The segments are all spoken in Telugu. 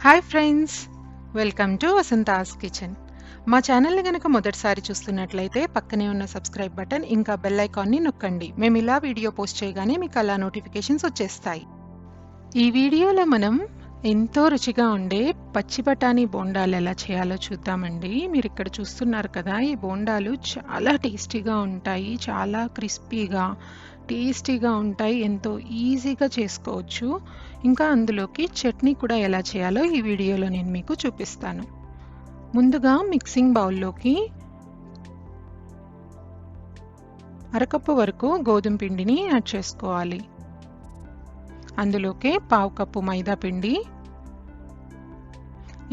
Hi friends, welcome to Vasantha's kitchen. మా ఛానల్ని కనుక మొదటిసారి చూస్తున్నట్లయితే పక్కనే ఉన్న సబ్స్క్రైబ్ బటన్ ఇంకా బెల్ ఐకాన్ని నొక్కండి. మేము ఇలా వీడియో పోస్ట్ చేయగానే మీకు అలా నోటిఫికేషన్స్ వచ్చేస్తాయి. ఈ వీడియోలో మనం ఎంతో రుచిగా ఉండే పచ్చి బఠానీ బోండాలు ఎలా చేయాలో చూద్దామండి. మీరు ఇక్కడ చూస్తున్నారు కదా, ఈ బోండాలు చాలా టేస్టీగా ఉంటాయి, చాలా క్రిస్పీగా టేస్టీగా ఉంటాయి, ఎంతో ఈజీగా చేసుకోవచ్చు. ఇంకా అందులోకి చట్నీ కూడా ఎలా చేయాలో ఈ వీడియోలో నేను మీకు చూపిస్తాను. ముందుగా మిక్సింగ్ బౌల్లోకి అరకప్పు వరకు గోధుమ పిండిని యాడ్ చేసుకోవాలి. అందులోకి పావు కప్పు మైదా పిండి,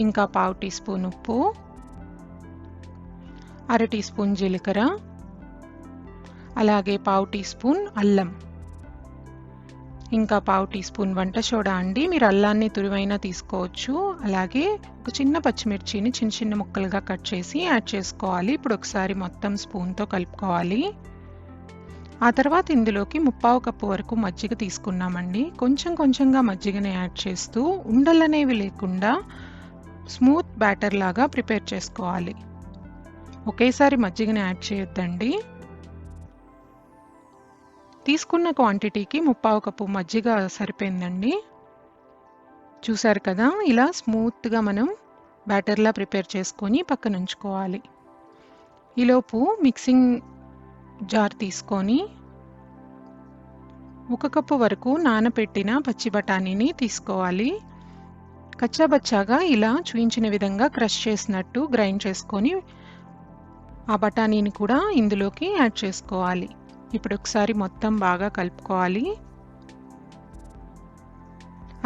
ఇంకా పావు టీ స్పూన్ ఉప్పు, అర టీ స్పూన్ జీలకర్ర, అలాగే పావు టీ స్పూన్ అల్లం, ఇంకా పావు టీ స్పూన్ వంట సోడా అండి. మీరు అల్లాన్ని తురివైనా తీసుకోవచ్చు. అలాగే ఒక చిన్న పచ్చిమిర్చిని చిన్న చిన్న ముక్కలుగా కట్ చేసి యాడ్ చేసుకోవాలి. ఇప్పుడు ఒకసారి మొత్తం స్పూన్తో కలుపుకోవాలి. ఆ తర్వాత ఇందులోకి ముప్పావు కప్పు వరకు మజ్జిగ తీసుకున్నామండి. కొంచెం కొంచెంగా మజ్జిగని యాడ్ చేస్తూ ఉండలనేవి లేకుండా స్మూత్ బ్యాటర్ లాగా ప్రిపేర్ చేసుకోవాలి. ఒకేసారి మజ్జిగని యాడ్ చేయొద్దండి. తీసుకున్న క్వాంటిటీకి ముప్పావు కప్పు మజ్జిగ సరిపోయిందండి. చూసారు కదా, ఇలా స్మూత్గా మనం బ్యాటర్లా ప్రిపేర్ చేసుకొని పక్కన ఉంచుకోవాలి. ఈలోపు మిక్సింగ్ జార్ తీసుకొని 1 కప్పు వరకు నానబెట్టిన పచ్చి బఠానీని తీసుకోవాలి. కచ్చాబచ్చాగా ఇలా చూపించిన విధంగా క్రష్ చేసినట్టు గ్రైండ్ చేసుకొని ఆ బఠానీని కూడా ఇందులోకి యాడ్ చేసుకోవాలి. ఇప్పుడు ఒకసారి మొత్తం బాగా కలుపుకోవాలి.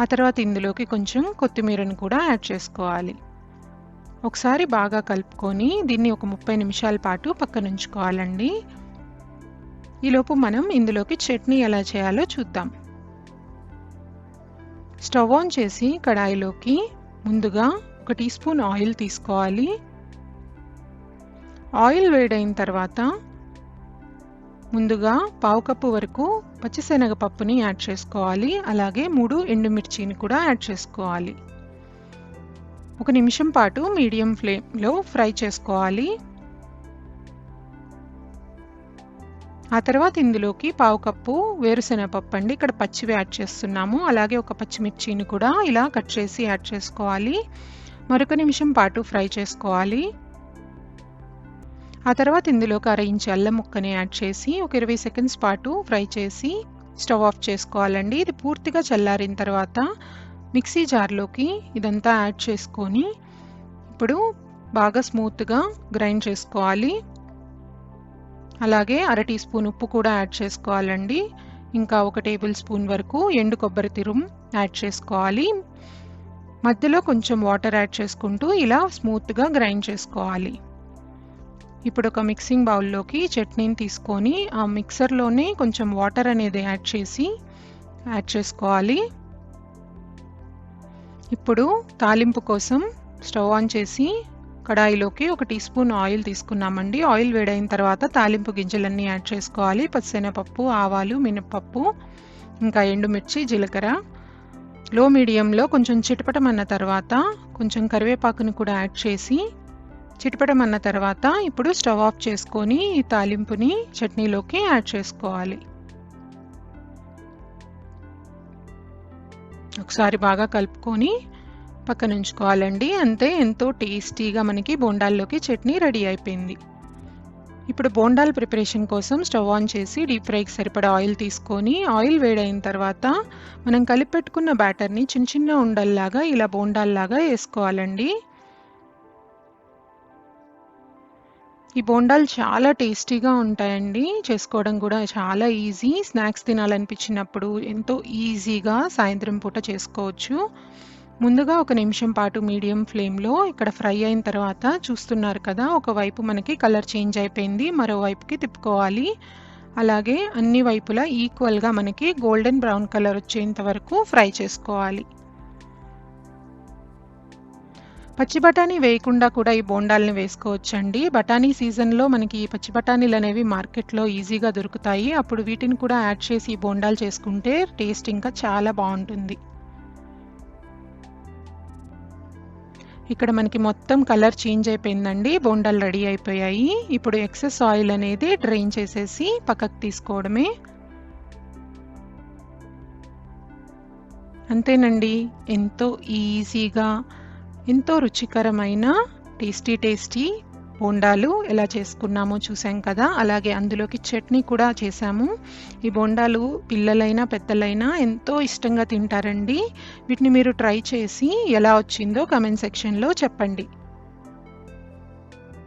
ఆ తర్వాత ఇందులోకి కొంచెం కొత్తిమీరను కూడా యాడ్ చేసుకోవాలి. ఒకసారి బాగా కలుపుకొని దీన్ని ఒక 30 నిమిషాల పాటు పక్కన ఉంచుకోవాలండి. ఈలోపు మనం ఇందులోకి చట్నీ ఎలా చేయాలో చూద్దాం. స్టవ్ ఆన్ చేసి కడాయిలోకి ముందుగా 1 టీ స్పూన్ ఆయిల్ తీసుకోవాలి. ఆయిల్ వేడైన తర్వాత ముందుగా పావు కప్పు వరకు పచ్చిశనగపప్పుని యాడ్ చేసుకోవాలి. అలాగే 3 ఎండుమిర్చిని కూడా యాడ్ చేసుకోవాలి. 1 నిమిషం పాటు మీడియం ఫ్లేమ్లో ఫ్రై చేసుకోవాలి. ఆ తర్వాత ఇందులోకి పావు కప్పు వేరుశనగపప్పు అండి, ఇక్కడ పచ్చివి యాడ్ చేస్తున్నాము. అలాగే 1 పచ్చిమిర్చిని కూడా ఇలా కట్ చేసి యాడ్ చేసుకోవాలి. మరొక నిమిషం పాటు ఫ్రై చేసుకోవాలి. ఆ తర్వాత ఇందులోకి 1/2 ఇంచు అల్లం ముక్కని యాడ్ చేసి ఒక 20 సెకండ్స్ పాటు ఫ్రై చేసి స్టవ్ ఆఫ్ చేసుకోవాలండి. ఇది పూర్తిగా చల్లారిన తర్వాత మిక్సీ జార్లోకి ఇదంతా యాడ్ చేసుకొని ఇప్పుడు బాగా స్మూత్గా గ్రైండ్ చేసుకోవాలి. అలాగే 1/2 టీ స్పూన్ ఉప్పు కూడా యాడ్ చేసుకోవాలండి. ఇంకా 1 టేబుల్ స్పూన్ వరకు ఎండు కొబ్బరి తురుము యాడ్ చేసుకోవాలి. మధ్యలో కొంచెం వాటర్ యాడ్ చేసుకుంటూ ఇలా స్మూత్గా గ్రైండ్ చేసుకోవాలి. ఇప్పుడు ఒక మిక్సింగ్ బౌల్లోకి చట్నీని తీసుకొని ఆ మిక్సర్లోనే కొంచెం వాటర్ అనేది యాడ్ చేసుకోవాలి. ఇప్పుడు తాలింపు కోసం స్టవ్ ఆన్ చేసి కడాయిలోకి 1 టీ స్పూన్ ఆయిల్ తీసుకున్నామండి. ఆయిల్ వేడైన తర్వాత తాలింపు గింజలన్నీ యాడ్ చేసుకోవాలి. పచ్చిశనగపప్పు, ఆవాలు, మినపప్పు, ఇంకా ఎండుమిర్చి, జీలకర్ర లో మీడియంలో కొంచెం చిటపటమన్న తర్వాత కొంచెం కరివేపాకుని కూడా యాడ్ చేసి చిటపటమన్న తర్వాత ఇప్పుడు స్టవ్ ఆఫ్ చేసుకొని ఈ తాలింపుని చట్నీలోకి యాడ్ చేసుకోవాలి. ఒకసారి బాగా కలుపుకొని పక్కన ఉంచుకోవాలండి. అంతే, ఎంతో టేస్టీగా మనకి బోండాల్లోకి చట్నీ రెడీ అయిపోయింది. ఇప్పుడు బోండాల్ ప్రిపరేషన్ కోసం స్టవ్ ఆన్ చేసి డీప్ ఫ్రైకి సరిపడా ఆయిల్ తీసుకొని ఆయిల్ వేడైన తర్వాత మనం కలిపెట్టుకున్న బ్యాటర్ని చిన్న చిన్న ఉండల్లాగా ఇలా బోండాల్లాగా వేసుకోవాలండి. ఈ బోండాలు చాలా టేస్టీగా ఉంటాయండి. చేసుకోవడం కూడా చాలా ఈజీ. స్నాక్స్ తినాలనిపించినప్పుడు ఎంతో ఈజీగా సాయంత్రం పూట చేసుకోవచ్చు. ముందుగా 1 నిమిషం పాటు మీడియం ఫ్లేమ్లో ఇక్కడ ఫ్రై అయిన తర్వాత చూస్తున్నారు కదా, ఒకవైపు మనకి కలర్ చేంజ్ అయిపోయింది, మరోవైపుకి తిప్పుకోవాలి. అలాగే అన్ని వైపులా ఈక్వల్గా మనకి గోల్డెన్ బ్రౌన్ కలర్ వచ్చేంత వరకు ఫ్రై చేసుకోవాలి. పచ్చి బఠానీ వేయకుండా కూడా ఈ బోండాల్ని వేసుకోవచ్చండి. బఠానీ సీజన్లో మనకి ఈ పచ్చి బఠానీలు అనేవి మార్కెట్లో ఈజీగా దొరుకుతాయి. అప్పుడు వీటిని కూడా యాడ్ చేసి ఈ బోండాలు చేసుకుంటే టేస్ట్ ఇంకా చాలా బాగుంటుంది. ఇక్కడ మనకి మొత్తం కలర్ చేంజ్ అయిపోయిందండి. బోండాలు రెడీ అయిపోయాయి. ఇప్పుడు ఎక్సెస్ ఆయిల్ అనేది డ్రైన్ చేసేసి పక్కకు తీసుకోవడమే. అంతేనండి. ఎంతో ఈజీగా, ఎంతో రుచికరమైన టేస్టీ బోండాలు ఎలా చేసుకున్నామో చూసాం కదా. అలాగే అందులోకి చట్నీ కూడా చేసాము. ఈ బోండాలు పిల్లలైనా పెద్దలైనా ఎంతో ఇష్టంగా తింటారండి. వీటిని మీరు ట్రై చేసి ఎలా వచ్చిందో కామెంట్ సెక్షన్లో చెప్పండి.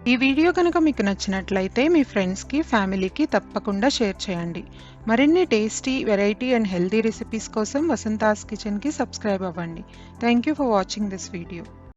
ఈ వీడియో కనుక మీకు నచ్చినట్లయితే మీ ఫ్రెండ్స్కి, ఫ్యామిలీకి తప్పకుండా షేర్ చేయండి. మరిన్ని tasty, variety and healthy recipes కోసం వసంతాస్ కిచెన్కి సబ్స్క్రైబ్ అవ్వండి. Thank you for watching this video.